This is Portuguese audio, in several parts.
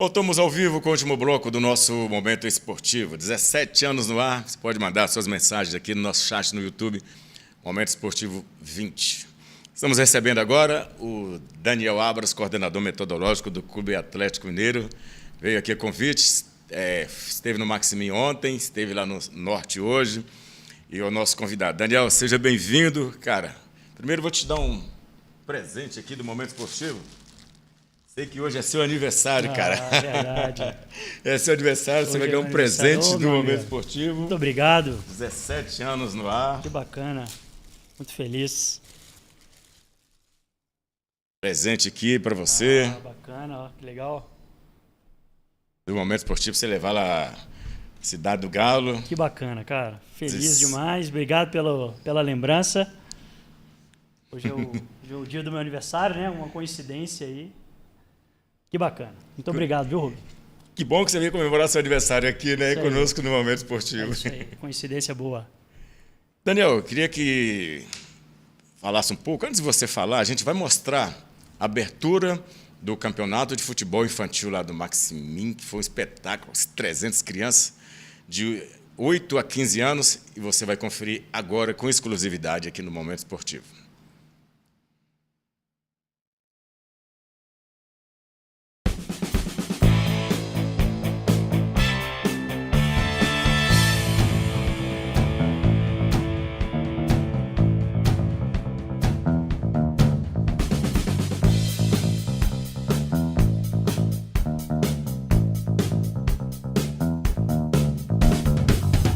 Voltamos ao vivo com o último bloco do nosso Momento Esportivo. 17 anos no ar, você pode mandar suas mensagens aqui no nosso chat no YouTube, Momento Esportivo 20. Estamos recebendo agora o Daniel Abras, coordenador metodológico do Clube Atlético Mineiro. Veio aqui a convite, esteve no Maximinho ontem, esteve lá no Norte hoje. E o nosso convidado. Daniel, seja bem-vindo. Cara, primeiro vou te dar um presente aqui do Momento Esportivo. Sei que hoje é seu aniversário, cara. É verdade. É seu aniversário, hoje você vai ganhar um presente do Momento Esportivo. Muito obrigado. 17 anos no ar. Que bacana. Muito feliz. Presente aqui para você. Bacana, ó, que legal. Do Momento Esportivo, você levar lá Cidade do Galo. Que bacana, cara. Feliz demais. Obrigado pela lembrança. Hoje é o dia do meu aniversário, né? Uma coincidência aí. Que bacana. Muito obrigado, viu, Rubem? Que bom que você veio comemorar seu aniversário aqui, né? Conosco no Momento Esportivo. É isso aí. Coincidência boa. Daniel, eu queria que falasse um pouco. Antes de você falar, a gente vai mostrar a abertura do campeonato de futebol infantil lá do Maximinho, que foi um espetáculo, 300 crianças de 8 a 15 anos, e você vai conferir agora com exclusividade aqui no Momento Esportivo.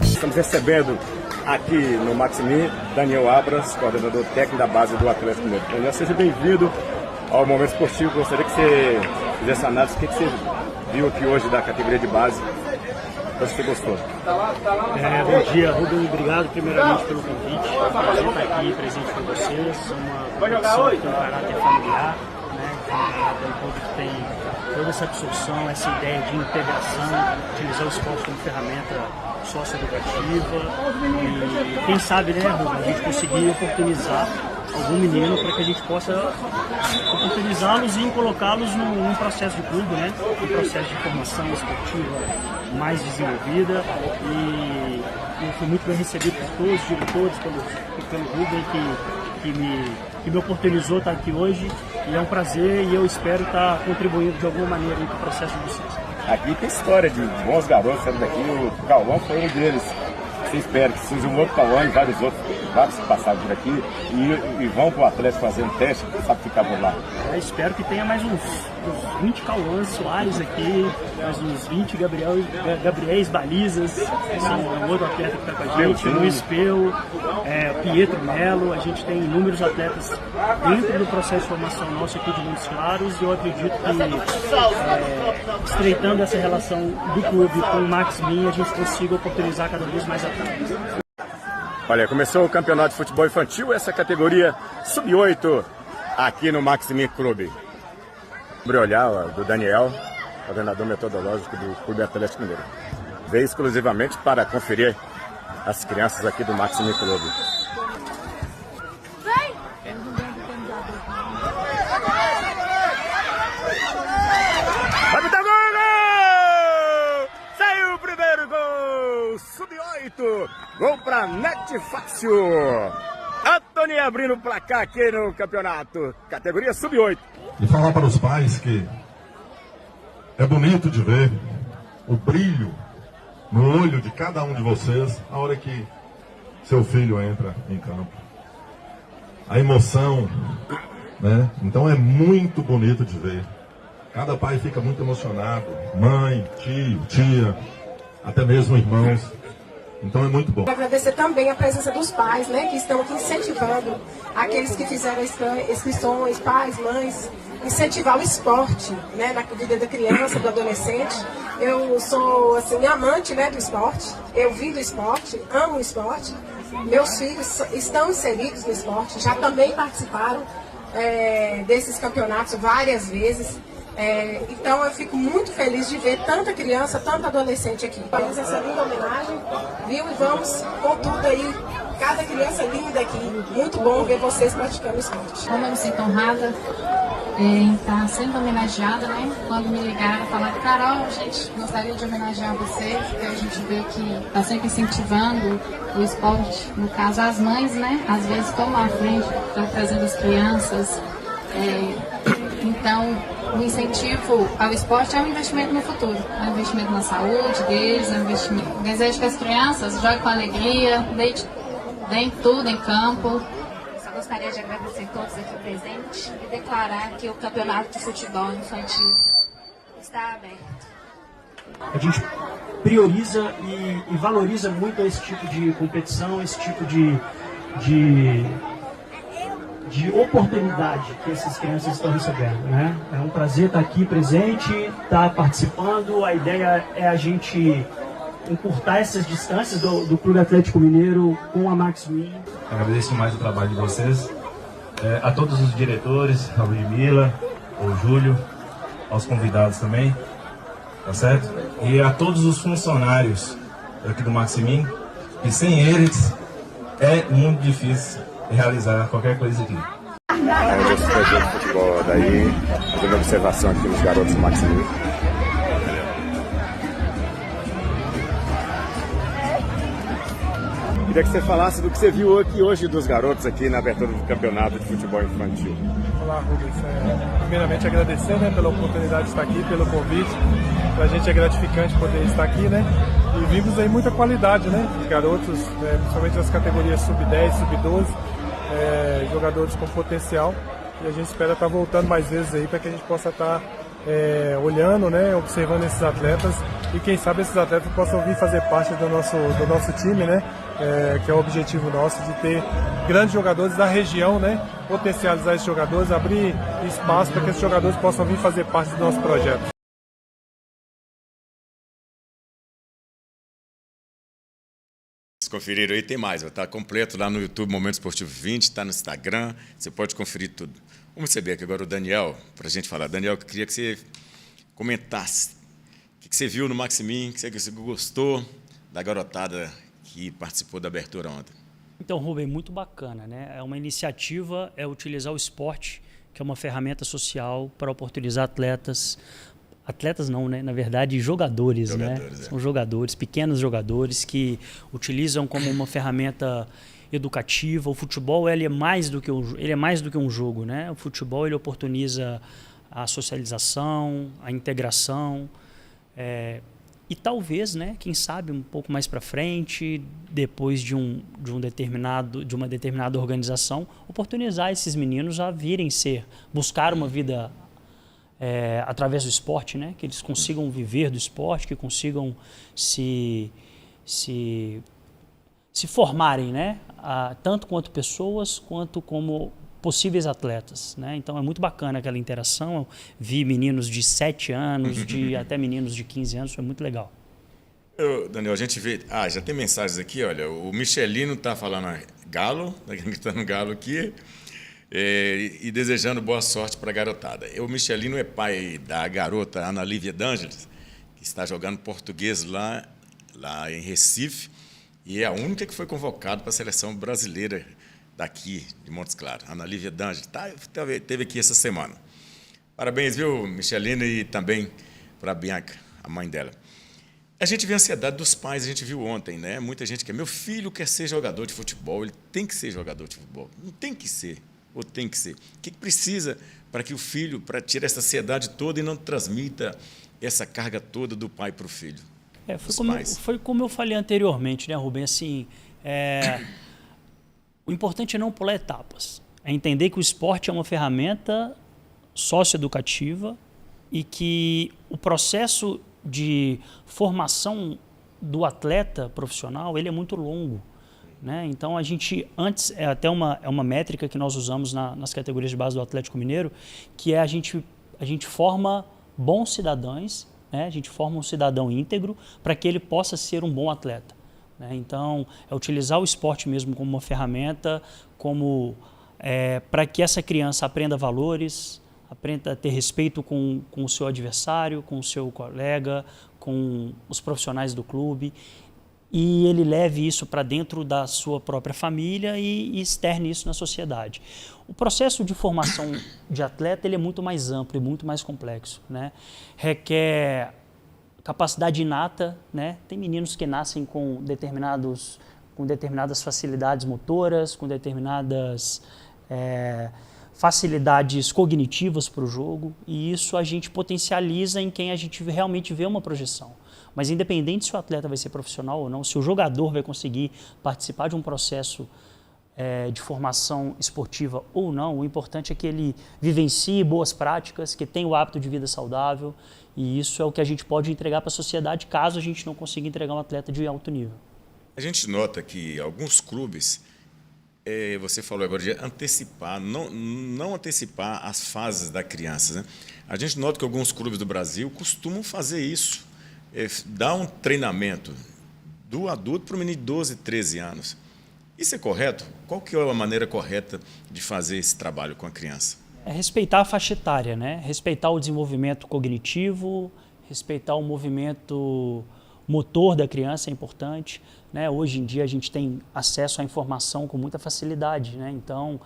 Estamos recebendo aqui no Maximinho Daniel Abras, coordenador técnico da base do Atlético Mineiro. Daniel, seja bem-vindo ao Momento Esportivo. Gostaria que você fizesse análise. O que você viu aqui hoje da categoria de base? O que você gostou? Bom dia, Rubem. Obrigado primeiramente pelo convite. É um prazer estar aqui presente com vocês. Uma competição que tem um caráter familiar, né? Um clube que tem toda essa absorção, essa ideia de integração, utilizar o esporte como ferramenta socioeducativa e quem sabe, né, Rubem, a gente conseguir oportunizar algum menino para que a gente possa oportunizá-los e colocá-los num processo de clube, né, um processo de formação esportiva mais desenvolvida e eu fui muito bem recebido por todos os diretores, pelo Rubem que me oportunizou estar aqui hoje e é um prazer e eu espero estar contribuindo de alguma maneira para o processo de vocês. Aqui tem história de bons garotos saindo daqui, o Cauã foi um deles. Você espera que surja um outro Cauã e vários que passaram por aqui e vão para o Atlético fazer um teste, sabe ficar por lá. Eu espero que tenha mais uns 20 Cauãs Soares aqui, mais uns 20 Gabriéis Balizas, são outro atleta que está com a gente, Luiz Peu, Pietro Melo, a gente tem inúmeros atletas dentro do processo de formação nosso aqui de Montes Claros e eu acredito que estreitando essa relação do clube com o Maximinho a gente consiga oportunizar cada vez mais atletas. Olha, começou o campeonato de futebol infantil, essa categoria sub-8 aqui no Maximinho Clube. Sobre olhar do Daniel, coordenador metodológico do Clube Atlético Mineiro. Veio exclusivamente para conferir as crianças aqui do Maximinho Clube. Vai botar gol! Saiu o primeiro gol! Sub-8! Gol para Net Fácil! Antônio abrindo o placar aqui no campeonato, categoria sub-8. E falar para os pais que é bonito de ver o brilho no olho de cada um de vocês a hora que seu filho entra em campo. A emoção, né? Então é muito bonito de ver. Cada pai fica muito emocionado, mãe, tio, tia, até mesmo irmãos. Então é muito bom. Quero agradecer também a presença dos pais, né, que estão aqui incentivando aqueles que fizeram inscrições, pais, mães, incentivar o esporte, né, na vida da criança, do adolescente. Eu sou assim, amante, né, do esporte, eu vim do esporte, amo o esporte. Meus filhos estão inseridos no esporte, já também participaram desses campeonatos várias vezes. Então eu fico muito feliz de ver tanta criança, tanto adolescente aqui. Faz essa linda homenagem, viu? E vamos com tudo aí cada criança linda aqui. Muito bom ver vocês praticando esporte. Como eu me sinto honrada em estar sendo homenageada, né? Quando me ligaram, falaram, Carol, gente, gostaria de homenagear você, porque a gente vê que está sempre incentivando o esporte. No caso, as mães, né? Às vezes tomam a frente, estão trazendo as crianças. Então, o incentivo ao esporte é um investimento no futuro, é um investimento na saúde deles, é um investimento. Desejo que as crianças joguem com alegria, deem tudo em campo. Só gostaria de agradecer todos aqui presentes e declarar que o campeonato de futebol infantil está aberto. A gente prioriza e valoriza muito esse tipo de competição, esse tipo de oportunidade que essas crianças estão recebendo, né? É um prazer estar aqui presente, estar participando. A ideia é a gente encurtar essas distâncias do Clube Atlético Mineiro com a Maximin. Agradeço mais o trabalho de vocês, a todos os diretores, a Ludmila, o Júlio, aos convidados também, tá certo? E a todos os funcionários aqui do Maximin, que sem eles é muito difícil realizar qualquer coisa aqui. Esse projeto de futebol daí, fazendo observação aqui nos garotos do Maximin. Queria que você falasse do que você viu aqui hoje dos garotos aqui na abertura do campeonato de futebol infantil. Olá, Rubens. Primeiramente agradecer, né, pela oportunidade de estar aqui, pelo convite. Para a gente é gratificante poder estar aqui, né? E vimos aí muita qualidade, né? Os garotos, principalmente nas categorias sub-10, sub-12, jogadores com potencial. E a gente espera estar voltando mais vezes aí para que a gente possa estar olhando, né, observando esses atletas e quem sabe esses atletas possam vir fazer parte do nosso time, né, que é o objetivo nosso de ter grandes jogadores da região, né, potencializar esses jogadores, abrir espaço para que esses jogadores possam vir fazer parte do nosso projeto. Vocês conferiram aí, tem mais, vai estar completo lá no YouTube, Momento Esportivo 20, está no Instagram, você pode conferir tudo. Vamos receber aqui agora o Daniel, para a gente falar. Daniel, eu queria que você comentasse o que você viu no Maximin, o que você gostou da garotada que participou da abertura ontem. Então, Rubem, muito bacana, né? É uma iniciativa, utilizar o esporte, que é uma ferramenta social para oportunizar atletas não, né? Na verdade, jogadores, né? São jogadores, pequenos jogadores que utilizam como uma ferramenta educativa. O futebol ele é mais do que um jogo, né? O futebol ele oportuniza a socialização, a integração, e talvez, né? Quem sabe um pouco mais para frente, depois de uma determinada organização, oportunizar esses meninos a virem buscar uma vida através do esporte, né? Que eles consigam viver do esporte, que consigam se formarem, né? Tanto quanto pessoas, quanto como possíveis atletas, né? Então é muito bacana aquela interação. Eu vi meninos de 7 anos, até meninos de 15 anos, foi muito legal. Daniel, a gente vê... já tem mensagens aqui, olha, o Michelino está falando Galo, está no Galo aqui, e desejando boa sorte para a garotada. O Michelino é pai da garota Ana Lívia D'Angeles, que está jogando português lá em Recife, e é a única que foi convocada para a seleção brasileira daqui, de Montes Claros. Ana Lívia D'Angeles esteve aqui essa semana. Parabéns, viu, Michelino, e também para a Bianca, a mãe dela. A gente vê a ansiedade dos pais, a gente viu ontem, né? Muita gente quer, meu filho quer ser jogador de futebol, ele tem que ser jogador de futebol. Não tem que ser, ou tem que ser. O que precisa para que o filho, para tirar essa ansiedade toda e não transmita essa carga toda do pai para o filho? Foi como eu falei anteriormente, né, Rubem? Assim, o importante é não pular etapas. É entender que o esporte é uma ferramenta socioeducativa e que o processo de formação do atleta profissional ele é muito longo, né? Então a gente antes até uma métrica que nós usamos nas categorias de base do Atlético Mineiro, que a gente forma bons cidadãos, né? A gente forma um cidadão íntegro para que ele possa ser um bom atleta, né? Então é utilizar o esporte mesmo como uma ferramenta, para que essa criança aprenda valores, aprenda a ter respeito com o seu adversário, com o seu colega, com os profissionais do clube. e ele leve isso para dentro da sua própria família e externe isso na sociedade. O processo de formação de atleta ele é muito mais amplo e muito mais complexo, né? Requer capacidade inata, né? Tem meninos que nascem com determinadas facilidades motoras, com determinadas facilidades cognitivas para o jogo, e isso a gente potencializa em quem a gente realmente vê uma projeção. Mas independente se o atleta vai ser profissional ou não, se o jogador vai conseguir participar de um processo de formação esportiva ou não, o importante é que ele vivencie boas práticas, que tenha o hábito de vida saudável, e isso é o que a gente pode entregar para a sociedade caso a gente não consiga entregar um atleta de alto nível. A gente nota que alguns clubes, você falou agora de antecipar, não antecipar as fases da criança, né? A gente nota que alguns clubes do Brasil costumam fazer isso, dar um treinamento do adulto para o menino de 12, 13 anos. Isso é correto? Qual que é a maneira correta de fazer esse trabalho com a criança? É respeitar a faixa etária, né? Respeitar o desenvolvimento cognitivo, respeitar o movimento motor da criança é importante, né? Hoje em dia a gente tem acesso à informação com muita facilidade, né? Então,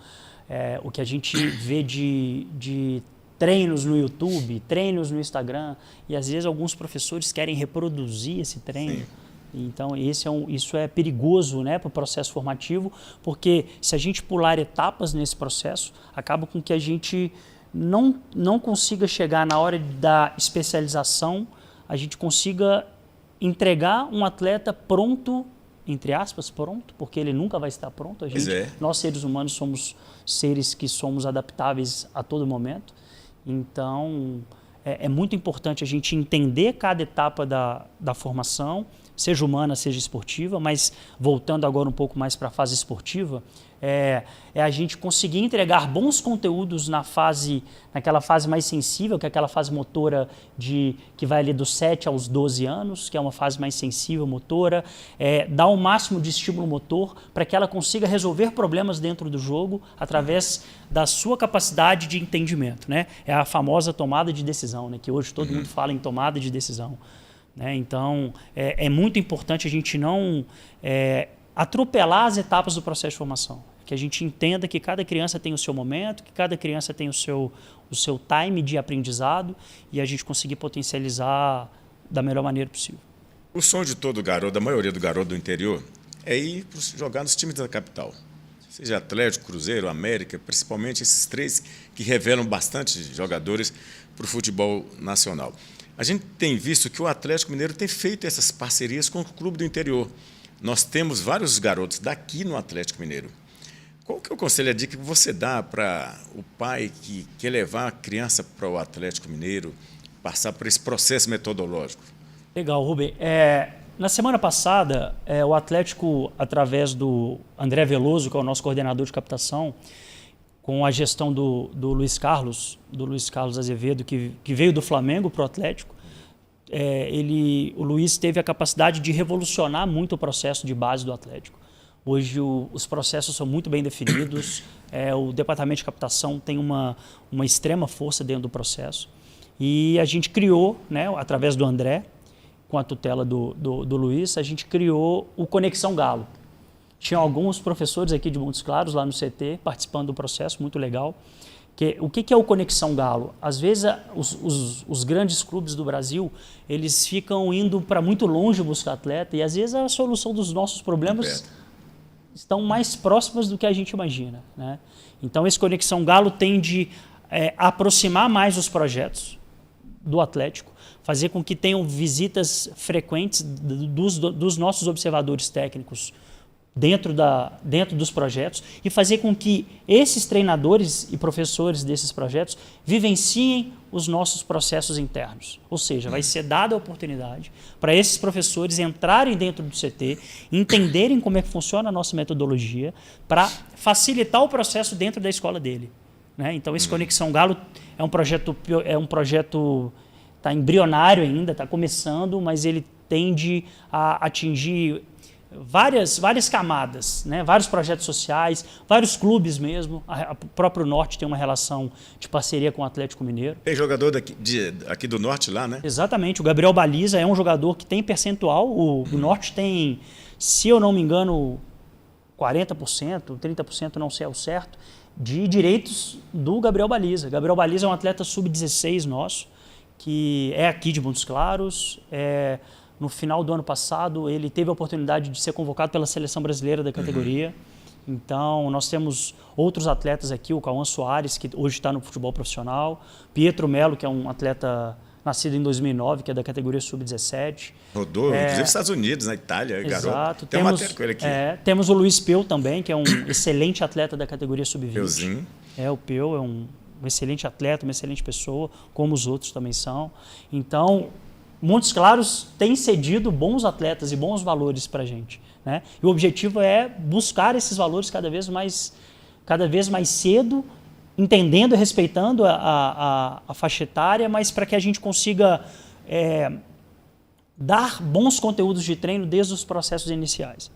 o que a gente vê de treinos no YouTube, treinos no Instagram, e às vezes alguns professores querem reproduzir esse treino. Sim. Então, isso é perigoso, né, para o processo formativo, porque se a gente pular etapas nesse processo, acaba com que a gente não consiga chegar na hora da especialização, a gente consiga entregar um atleta pronto, entre aspas, pronto, porque ele nunca vai estar pronto. Nós, seres humanos, somos seres que somos adaptáveis a todo momento. Então, é muito importante a gente entender cada etapa da formação, seja humana, seja esportiva, mas voltando agora um pouco mais para a fase esportiva, é a gente conseguir entregar bons conteúdos naquela fase mais sensível, que é aquela fase motora que vai ali dos 7 aos 12 anos, que é uma fase mais sensível motora, dar o máximo de estímulo motor para que ela consiga resolver problemas dentro do jogo através da sua capacidade de entendimento, né? É a famosa tomada de decisão, né? Que hoje todo mundo fala em tomada de decisão. Né? Então, é muito importante a gente não atropelar as etapas do processo de formação. Que a gente entenda que cada criança tem o seu momento, que cada criança tem o seu time de aprendizado e a gente conseguir potencializar da melhor maneira possível. O sonho de todo garoto, da maioria do garoto do interior, é ir jogar nos times da capital. Seja Atlético, Cruzeiro, América, principalmente esses três que revelam bastante jogadores para o futebol nacional. A gente tem visto que o Atlético Mineiro tem feito essas parcerias com o clube do interior. Nós temos vários garotos daqui no Atlético Mineiro. Qual que é o conselho, a dica que você dá para o pai que quer levar a criança para o Atlético Mineiro, passar por esse processo metodológico? Legal, Rubem. Na semana passada, o Atlético, através do André Veloso, que é o nosso coordenador de captação, com a gestão do Luiz Carlos Azevedo, que veio do Flamengo para o Atlético, o Luiz teve a capacidade de revolucionar muito o processo de base do Atlético. Hoje os processos são muito bem definidos, o departamento de captação tem uma extrema força dentro do processo. E a gente criou, né, através do André, com a tutela do Luiz, a gente criou o Conexão Galo. Tinha alguns professores aqui de Montes Claros, lá no CT, participando do processo, muito legal. O que é o Conexão Galo? Às vezes, os grandes clubes do Brasil, eles ficam indo para muito longe buscar atleta, e às vezes a solução dos nossos problemas estão mais próximas do que a gente imagina, né? Então, esse Conexão Galo tende a aproximar mais os projetos do Atlético, fazer com que tenham visitas frequentes dos nossos observadores técnicos dentro dos projetos e fazer com que esses treinadores e professores desses projetos vivenciem os nossos processos internos. Ou seja, vai ser dada a oportunidade para esses professores entrarem dentro do CT, entenderem como é que funciona a nossa metodologia para facilitar o processo dentro da escola dele. Né? Então, esse Conexão Galo é um projeto está embrionário ainda, está começando, mas ele tende a atingir várias camadas, né? Vários projetos sociais, vários clubes mesmo. O próprio Norte tem uma relação de parceria com o Atlético Mineiro. Tem jogador aqui do Norte lá, né? Exatamente. O Gabriel Baliza é um jogador que tem percentual. O Norte tem, se eu não me engano, 40%, 30%, não sei ao certo, de direitos do Gabriel Baliza. Gabriel Baliza é um atleta sub-16 nosso, que é aqui de Montes Claros. No final do ano passado, ele teve a oportunidade de ser convocado pela seleção brasileira da categoria. Então, nós temos outros atletas aqui, o Cauã Soares, que hoje está no futebol profissional, Pietro Melo, que é um atleta nascido em 2009, que é da categoria sub-17. Rodou, inclusive nos Estados Unidos, na Itália, exato. Garoto. Tem uma matéria com ele aqui. Temos o Luiz Peu também, que é um excelente atleta da categoria sub-20. Peuzinho. O Peu é um excelente atleta, uma excelente pessoa, como os outros também são. Então, Montes Claros tem cedido bons atletas e bons valores para a gente, né? E o objetivo é buscar esses valores cada vez mais cedo, entendendo e respeitando a faixa etária, mas para que a gente consiga dar bons conteúdos de treino desde os processos iniciais.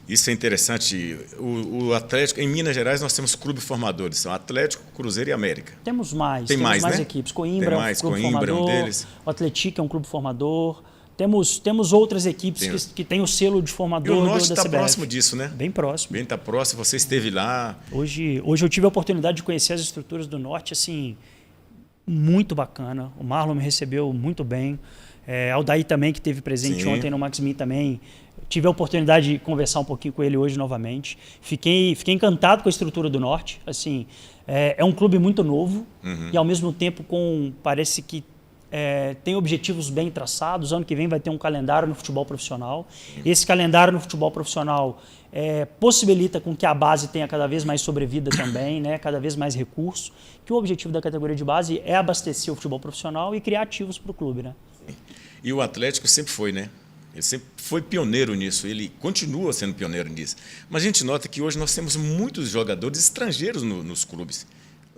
Isso é interessante. O Atlético, em Minas Gerais, nós temos clubes formadores, são Atlético, Cruzeiro e América. Temos mais né? equipes. Coimbra é um clube formador, um deles. O Atlético é um clube formador. Temos outras equipes que têm o selo de formador da CBF. E o Norte está próximo disso, né? Bem próximo. Bem, está próximo. Você esteve lá. Hoje eu tive a oportunidade de conhecer as estruturas do Norte, assim, muito bacana. O Marlon me recebeu muito bem. Aldair também, que esteve presente ontem no Max Me também. Tive a oportunidade de conversar um pouquinho com ele hoje novamente. Fiquei encantado com a estrutura do Norte. Assim, é um clube muito novo e, ao mesmo tempo, parece que tem objetivos bem traçados. Ano que vem vai ter um calendário no futebol profissional. Esse calendário no futebol profissional possibilita com que a base tenha cada vez mais sobrevida também, né? Cada vez mais recurso. Que o objetivo da categoria de base é abastecer o futebol profissional e criar ativos para o clube, né? E o Atlético sempre foi, né? Ele sempre foi pioneiro nisso, ele continua sendo pioneiro nisso. Mas a gente nota que hoje nós temos muitos jogadores estrangeiros nos clubes.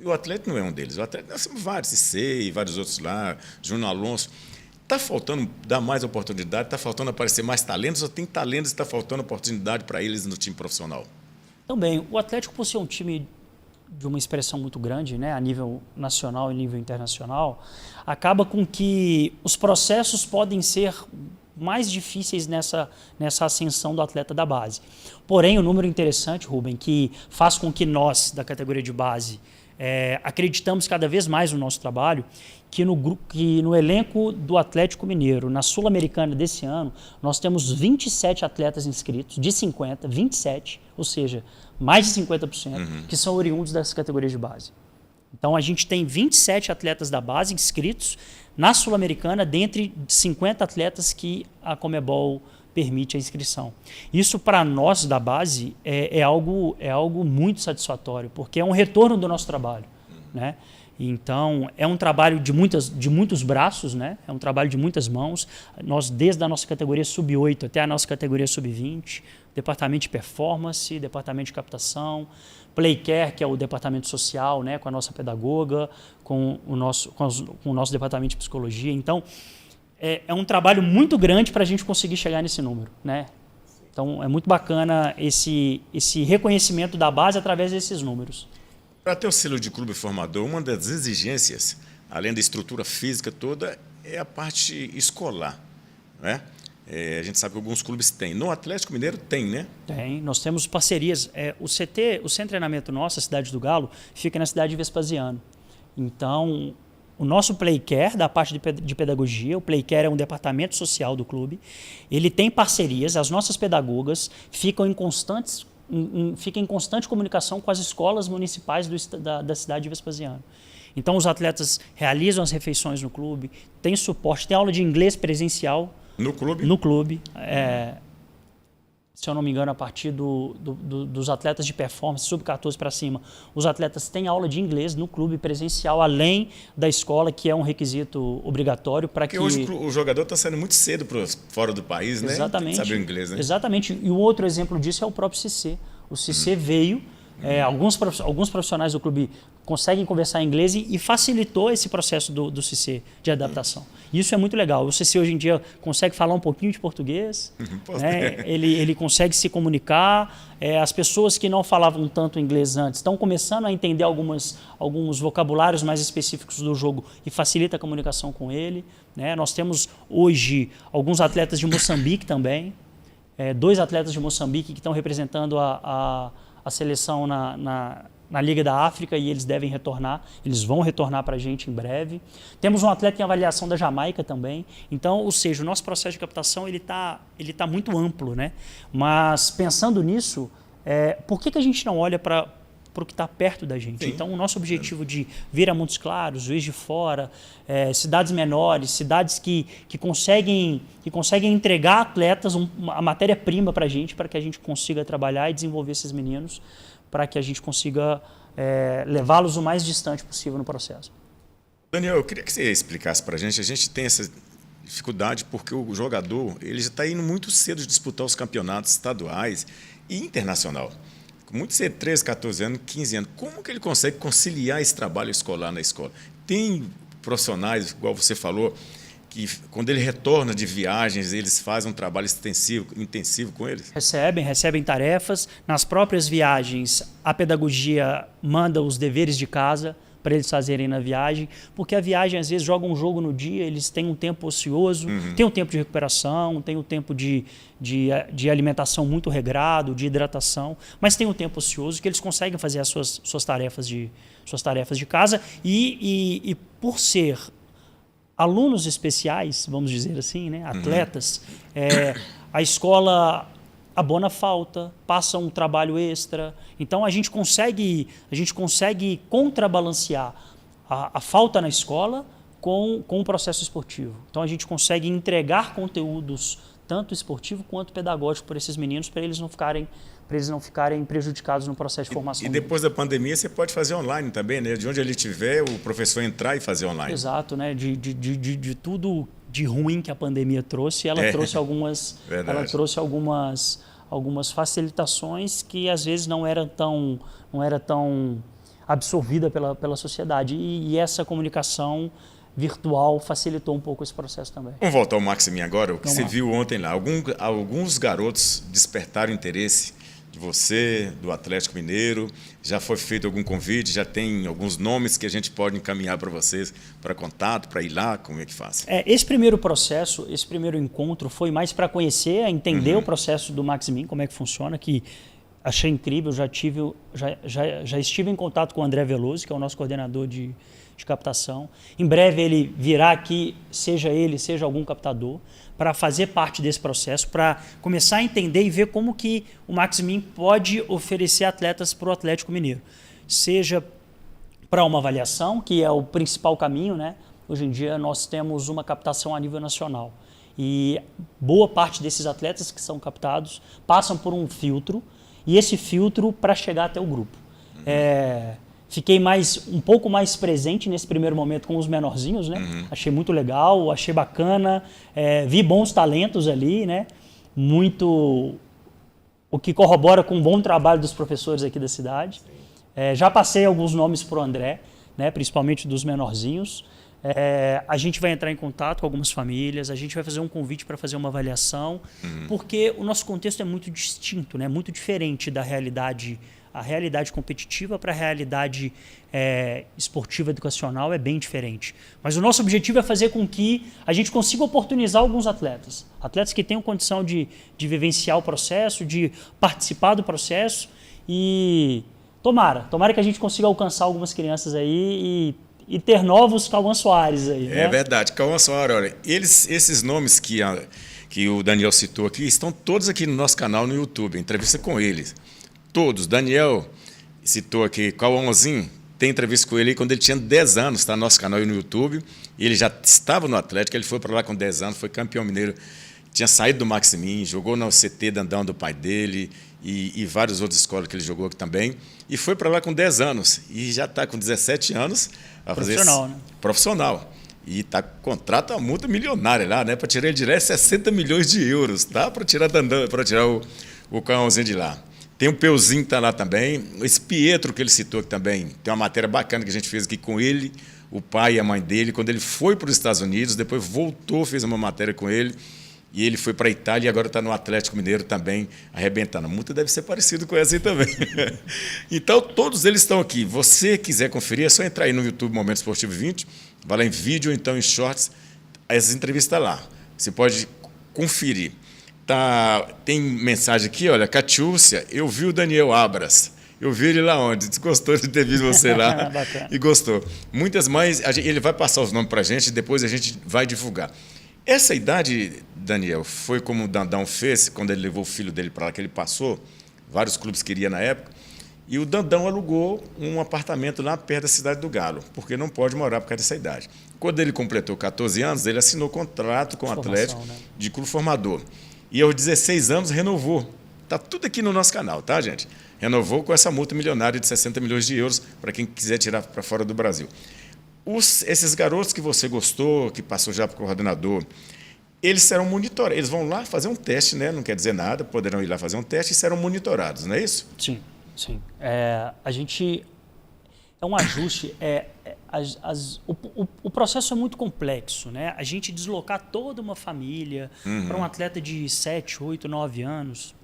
E o Atlético não é um deles. O Atlético, nós temos vários, Cissé e vários outros lá, Júnior Alonso. Está faltando dar mais oportunidade, está faltando aparecer mais talentos, ou tem talentos e está faltando oportunidade para eles no time profissional? Também, o Atlético, por ser um time de uma expressão muito grande, né, a nível nacional e nível internacional, acaba com que os processos podem ser mais difíceis nessa ascensão do atleta da base. Porém, um número interessante, Rubem, que faz com que nós, da categoria de base, acreditamos cada vez mais no nosso trabalho, que no elenco do Atlético Mineiro, na Sul-Americana desse ano, nós temos 27 atletas inscritos, de 50, 27, ou seja, mais de 50%, que são oriundos dessa categoria de base. Então, a gente tem 27 atletas da base inscritos na Sul-Americana, dentre 50 atletas que a Conmebol permite a inscrição. Isso, para nós da base, é algo muito satisfatório, porque é um retorno do nosso trabalho, né? Então, é um trabalho de muitos braços, né? É um trabalho de muitas mãos. Nós, desde a nossa categoria sub-8 até a nossa categoria sub-20, departamento de performance, departamento de captação, Playcare, que é o departamento social, né? Com a nossa pedagoga, com o nosso departamento de psicologia. Então, é um trabalho muito grande para a gente conseguir chegar nesse número, né? Então, é muito bacana esse reconhecimento da base através desses números. Para ter o selo de clube formador, uma das exigências, além da estrutura física toda, é a parte escolar, né? A gente sabe que alguns clubes têm. No Atlético Mineiro tem, né? Tem. Nós temos parcerias. O centro de treinamento nosso, a Cidade do Galo, fica na cidade de Vespasiano. Então, o nosso Playcare, da parte de pedagogia, o Playcare é um departamento social do clube, ele tem parcerias, as nossas pedagogas ficam em constante comunicação com as escolas municipais da cidade de Vespasiano. Então, os atletas realizam as refeições no clube, tem suporte, tem aula de inglês presencial. No clube? No clube. Se eu não me engano, a partir dos atletas de performance, sub-14 para cima, os atletas têm aula de inglês no clube presencial, além da escola, que é um requisito obrigatório para que... Porque hoje o jogador está saindo muito cedo para fora do país, né? Exatamente. Sabe o inglês, né? Exatamente. E o outro exemplo disso é o próprio Cissé. O Cissé veio Alguns profissionais do clube conseguem conversar em inglês e facilitou esse processo do CC de adaptação. Isso é muito legal. O CC hoje em dia consegue falar um pouquinho de português, né? Ele consegue se comunicar. As pessoas que não falavam tanto inglês antes estão começando a entender alguns vocabulários mais específicos do jogo e facilita a comunicação com ele, né? Nós temos hoje alguns atletas de Moçambique também, 2 atletas de Moçambique que estão representando a seleção na Liga da África e eles devem retornar, eles vão retornar para a gente em breve. Temos um atleta em avaliação da Jamaica também. Então, ou seja, o nosso processo de captação ele tá muito amplo, né? Mas pensando nisso, por que a gente não olha para o que está perto da gente? Sim. Então, o nosso objetivo de vir a Montes Claros, Juiz de Fora, cidades menores, cidades que conseguem entregar atletas a matéria-prima para a gente, para que a gente consiga trabalhar e desenvolver esses meninos, para que a gente consiga levá-los o mais distante possível no processo. Daniel, eu queria que você explicasse para a gente tem essa dificuldade porque o jogador ele já está indo muito cedo de disputar os campeonatos estaduais e internacional. Muito cedo, 13, 14 anos, 15 anos. Como que ele consegue conciliar esse trabalho escolar na escola? Tem profissionais, igual você falou, que quando ele retorna de viagens, eles fazem um trabalho intensivo com eles? Recebem tarefas. Nas próprias viagens, a pedagogia manda os deveres de casa para eles fazerem na viagem, porque a viagem, às vezes, joga um jogo no dia, eles têm um tempo ocioso, tem um tempo de recuperação, tem um tempo de alimentação muito regrado, de hidratação, mas tem um tempo ocioso que eles conseguem fazer as suas tarefas de casa e por ser alunos especiais, vamos dizer assim, né, atletas, a escola abona falta, passa um trabalho extra. Então a gente consegue contrabalancear a falta na escola com o processo esportivo. Então a gente consegue entregar conteúdos tanto esportivo quanto pedagógico para esses meninos, para eles não ficarem prejudicados no processo de formação. E depois da pandemia você pode fazer online também, né? De onde ele estiver, o professor entrar e fazer online. Exato, né? De tudo de ruim que a pandemia trouxe, ela trouxe algumas facilitações que às vezes não era tão absorvida pela sociedade e essa comunicação virtual facilitou um pouco esse processo também. Vamos voltar ao Maximinho agora, o que você viu ontem lá. Alguns garotos despertaram interesse de você, do Atlético Mineiro, já foi feito algum convite, já tem alguns nomes que a gente pode encaminhar para vocês, para contato, para ir lá, como é que faz? Esse primeiro encontro foi mais para conhecer, entender o processo do Maximinho, como é que funciona, que achei incrível, já estive em contato com o André Veloso, que é o nosso coordenador de captação. Em breve ele virá aqui, seja algum captador, para fazer parte desse processo, para começar a entender e ver como que o Maximinho pode oferecer atletas para o Atlético Mineiro. Seja para uma avaliação, que é o principal caminho, né? Hoje em dia nós temos uma captação a nível nacional. E boa parte desses atletas que são captados passam por um filtro, e esse filtro para chegar até o grupo. Fiquei um pouco mais presente nesse primeiro momento com os menorzinhos, né? Achei muito legal, achei bacana, vi bons talentos ali, né? O que corrobora com um bom trabalho dos professores aqui da cidade. Já passei alguns nomes para o André, né? Principalmente dos menorzinhos. A gente vai entrar em contato com algumas famílias, a gente vai fazer um convite para fazer uma avaliação, porque o nosso contexto é muito distinto, né? Muito diferente da realidade. A realidade competitiva para a realidade esportiva educacional é bem diferente. Mas o nosso objetivo é fazer com que a gente consiga oportunizar alguns atletas que tenham condição de vivenciar o processo, de participar do processo e tomara que a gente consiga alcançar algumas crianças aí e ter novos Cauã Soares aí. Né? É verdade, Cauã Soares, olha, esses nomes que o Daniel citou aqui estão todos aqui no nosso canal no YouTube, entrevista com eles. Todos. Daniel citou aqui, Cauãzinho, tem entrevista com ele quando ele tinha 10 anos, está no nosso canal aí no YouTube, e ele já estava no Atlético, ele foi para lá com 10 anos, foi campeão mineiro, tinha saído do Maximinho, jogou no CT Dandão do pai dele e várias outras escolas que ele jogou aqui também, e foi para lá com 10 anos, e já está com 17 anos a fazer profissional, né? Profissional. E contrata uma multa milionária lá, né? Para tirar ele direto 60 milhões de euros, tá? Para tirar o Cauãzinho de lá. Tem o Peuzinho que está lá também. Esse Pietro que ele citou que também tem uma matéria bacana que a gente fez aqui com ele, o pai e a mãe dele, quando ele foi para os Estados Unidos, depois voltou, fez uma matéria com ele, e ele foi para a Itália e agora está no Atlético Mineiro também, arrebentando. A multa deve ser parecida com essa aí também. Então, todos eles estão aqui. Você quiser conferir, é só entrar aí no YouTube Momento Esportivo 20, vai lá em vídeo ou então em shorts, as entrevistas lá. Você pode conferir. Tem mensagem aqui, olha, Catiúcia, eu vi o Daniel Abras. Eu vi ele lá onde, gostou de ter visto você lá e gostou. Muitas mães, ele vai passar os nomes para a gente e depois a gente vai divulgar. Essa idade, Daniel, foi como o Dandão fez quando ele levou o filho dele para lá, que ele passou, vários clubes queriam na época, e o Dandão alugou um apartamento lá perto da Cidade do Galo, porque não pode morar por causa dessa idade. Quando ele completou 14 anos, ele assinou contrato com o Atlético de clube formador. E aos 16 anos renovou. Está tudo aqui no nosso canal, tá, gente? Renovou com essa multa milionária de 60 milhões de euros para quem quiser tirar para fora do Brasil. Esses garotos que você gostou, que passou já para o coordenador, eles serão monitorados. Eles vão lá fazer um teste, né? Não quer dizer nada, poderão ir lá fazer um teste e serão monitorados, não é isso? Sim, sim. A gente... É um ajuste. O processo é muito complexo, né? A gente deslocar toda uma família para um atleta de 7, 8, 9 anos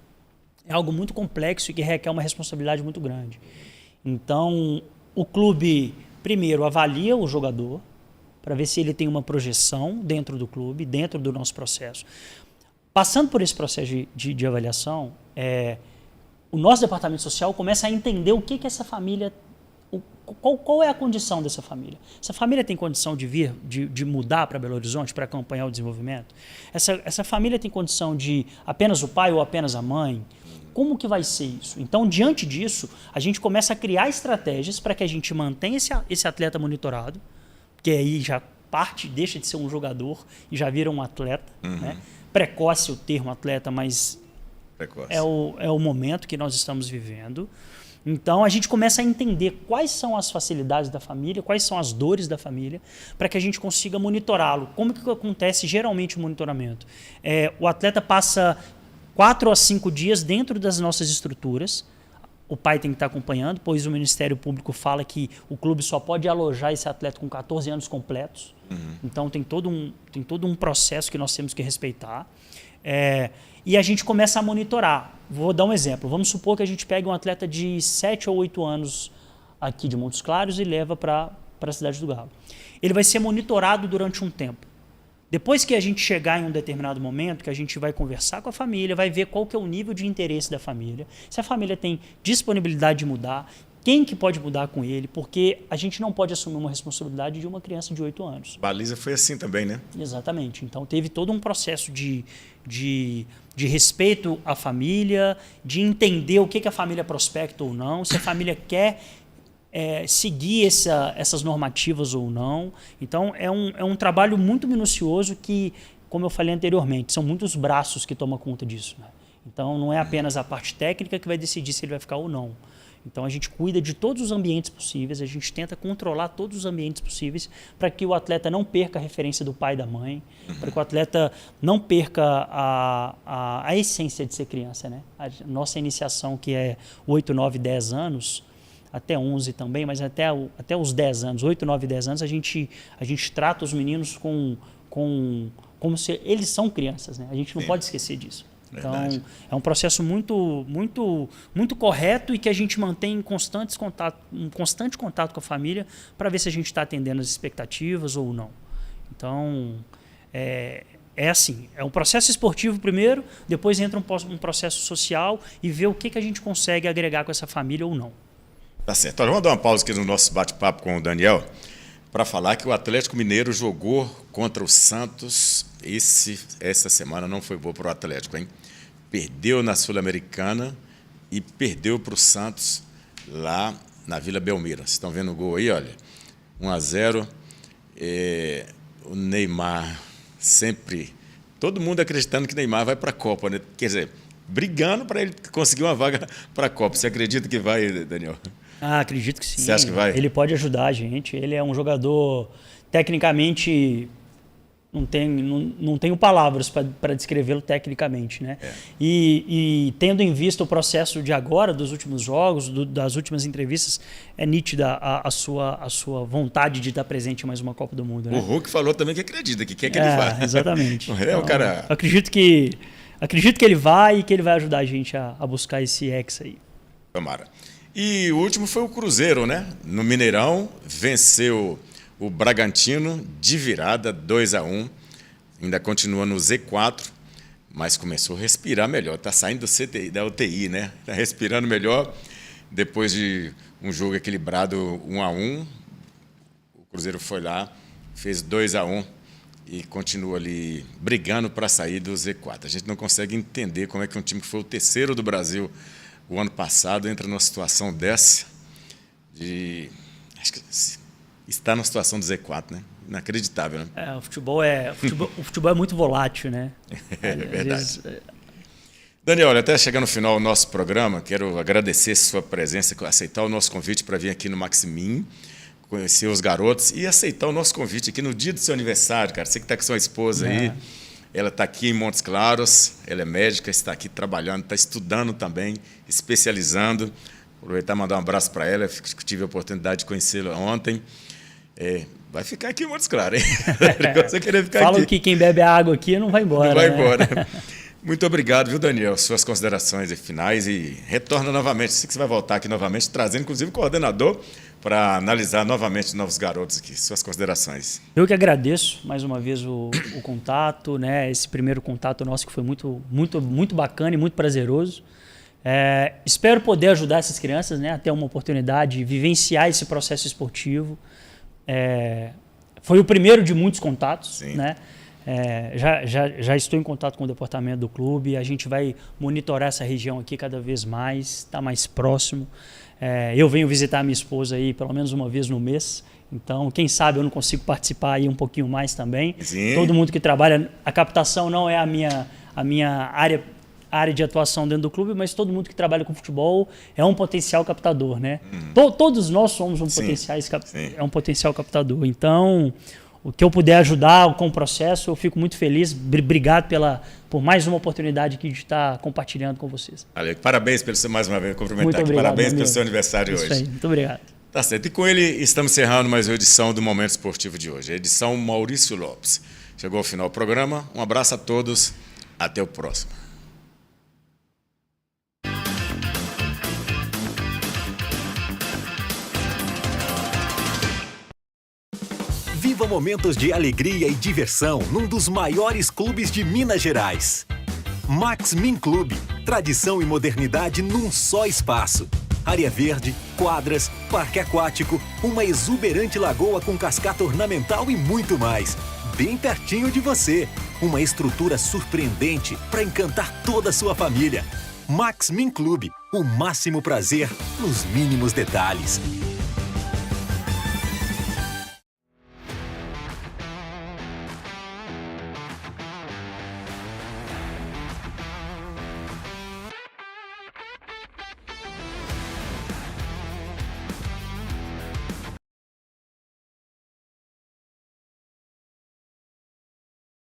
é algo muito complexo e que requer uma responsabilidade muito grande. Então, o clube, primeiro, avalia o jogador para ver se ele tem uma projeção dentro do clube, dentro do nosso processo. Passando por esse processo de avaliação, o nosso departamento social começa a entender o que essa família... Qual é a condição dessa família? Essa família tem condição de vir, de mudar para Belo Horizonte para acompanhar o desenvolvimento? Essa família tem condição de apenas o pai ou apenas a mãe? Como que vai ser isso? Então, diante disso, a gente começa a criar estratégias para que a gente mantenha esse atleta monitorado, que aí já deixa de ser um jogador e já vira um atleta. Né? Precoce o termo atleta, mas é o momento que nós estamos vivendo. Então, a gente começa a entender quais são as facilidades da família, quais são as dores da família, para que a gente consiga monitorá-lo. Como que acontece geralmente o monitoramento? O atleta passa 4 a 5 dias dentro das nossas estruturas. O pai tem que estar acompanhando, pois o Ministério Público fala que o clube só pode alojar esse atleta com 14 anos completos. Então, tem todo um processo que nós temos que respeitar. E a gente começa a monitorar. Vou dar um exemplo. Vamos supor que a gente pegue um atleta de 7 ou 8 anos aqui de Montes Claros e leva para a Cidade do Galo. Ele vai ser monitorado durante um tempo. Depois que a gente chegar em um determinado momento, que a gente vai conversar com a família, vai ver qual que é o nível de interesse da família, se a família tem disponibilidade de mudar, quem que pode mudar com ele, porque a gente não pode assumir uma responsabilidade de uma criança de 8 anos. Baliza foi assim também, né? Exatamente. Então, teve todo um processo de respeito à família, de entender o que a família prospecta ou não, se a família quer seguir essas normativas ou não. Então, é um trabalho muito minucioso que, como eu falei anteriormente, são muitos braços que tomam conta disso. Né? Então, não é apenas a parte técnica que vai decidir se ele vai ficar ou não. Então, a gente cuida de todos os ambientes possíveis, a gente tenta controlar todos os ambientes possíveis para que o atleta não perca a referência do pai e da mãe, para que o atleta não perca a essência de ser criança. Né? A nossa iniciação, que é 8, 9, 10 anos, até 11 também, mas até os 10 anos, 8, 9, 10 anos, a gente trata os meninos como se eles são crianças. Né? A gente não pode esquecer disso. Então, é um processo muito, muito, muito correto e que a gente mantém um constante contato com a família para ver se a gente está atendendo as expectativas ou não. Então, é assim, é um processo esportivo primeiro, depois entra um processo social e ver o que a gente consegue agregar com essa família ou não. Tá certo. Olha, vamos dar uma pausa aqui no nosso bate-papo com o Daniel para falar que o Atlético Mineiro jogou contra o Santos. Essa semana não foi boa para o Atlético, hein? Perdeu na Sul-Americana e perdeu para o Santos lá na Vila Belmiro. Vocês estão vendo o gol aí, olha. 1-0. O Neymar sempre... Todo mundo acreditando que Neymar vai para a Copa, né? Quer dizer, brigando para ele conseguir uma vaga para a Copa. Você acredita que vai, Daniel? Acredito que sim. Você acha que vai? Ele pode ajudar a gente. Ele é um jogador tecnicamente não tenho palavras para descrevê-lo tecnicamente, né? E tendo em vista o processo de agora, dos últimos jogos, das últimas entrevistas, é nítida a sua vontade de estar presente em mais uma Copa do Mundo, né? O Hulk falou também que acredita, que quer que ele vá. Exatamente. É o cara... Acredito que ele vai e que ele vai ajudar a gente a buscar esse hexa aí. Tomara. E o último foi o Cruzeiro, né? No Mineirão, venceu o Bragantino de virada, 2-1. Ainda continua no Z4, mas começou a respirar melhor. Está saindo da UTI, né? Está respirando melhor. Depois de um jogo equilibrado 1-1, o Cruzeiro foi lá, fez 2-1 e continua ali brigando para sair do Z4. A gente não consegue entender como é que um time que foi o terceiro do Brasil o ano passado entra numa situação dessa acho que está na situação do Z4, né? Inacreditável, né? O futebol é muito volátil, né? É verdade. Daniel, até chegar no final do nosso programa, quero agradecer sua presença, aceitar o nosso convite para vir aqui no Maximin, conhecer os garotos e aceitar o nosso convite aqui no dia do seu aniversário, cara. Você que está com sua esposa aí, ela está aqui em Montes Claros, ela é médica, está aqui trabalhando, está estudando também, especializando. Aproveitar e mandar um abraço para ela, tive a oportunidade de conhecê-la ontem. Vai ficar aqui em Montes Claros, hein? Você querer ficar Falam aqui. Que quem bebe água aqui não vai embora. Não vai embora. Muito obrigado, viu, Daniel? Suas considerações finais e retorna novamente. Sei que você vai voltar aqui novamente, trazendo inclusive o coordenador para analisar novamente os novos garotos aqui. Suas considerações. Eu que agradeço mais uma vez o contato, né? Esse primeiro contato nosso que foi muito, muito, muito bacana e muito prazeroso. Espero poder ajudar essas crianças, né, a ter uma oportunidade de vivenciar esse processo esportivo. Foi o primeiro de muitos contatos, né? Já estou em contato com o departamento do clube, a gente vai monitorar essa região aqui cada vez mais, está mais próximo. Eu venho visitar a minha esposa aí pelo menos uma vez no mês, então quem sabe eu não consigo participar aí um pouquinho mais também. Sim. Todo mundo que trabalha, a captação não é a minha área de atuação dentro do clube, mas todo mundo que trabalha com futebol é um potencial captador, né? Todos nós somos um potencial captador. Então, o que eu puder ajudar com o processo, eu fico muito feliz. Obrigado por mais uma oportunidade aqui de estar compartilhando com vocês. Valeu. Parabéns pelo seu, mais uma vez, cumprimentar muito aqui. Obrigado, Parabéns amigo. pelo seu aniversário Isso hoje. aí, muito obrigado. Tá certo. E com ele estamos encerrando mais uma edição do Momento Esportivo de hoje. A edição Maurício Lopes. Chegou ao final do programa. Um abraço a todos. Até o próximo. Viva momentos de alegria e diversão num dos maiores clubes de Minas Gerais. Maximin Clube, tradição e modernidade num só espaço. Área verde, quadras, parque aquático, uma exuberante lagoa com cascata ornamental e muito mais. Bem pertinho de você. Uma estrutura surpreendente para encantar toda a sua família. Maximin Clube, o máximo prazer nos mínimos detalhes.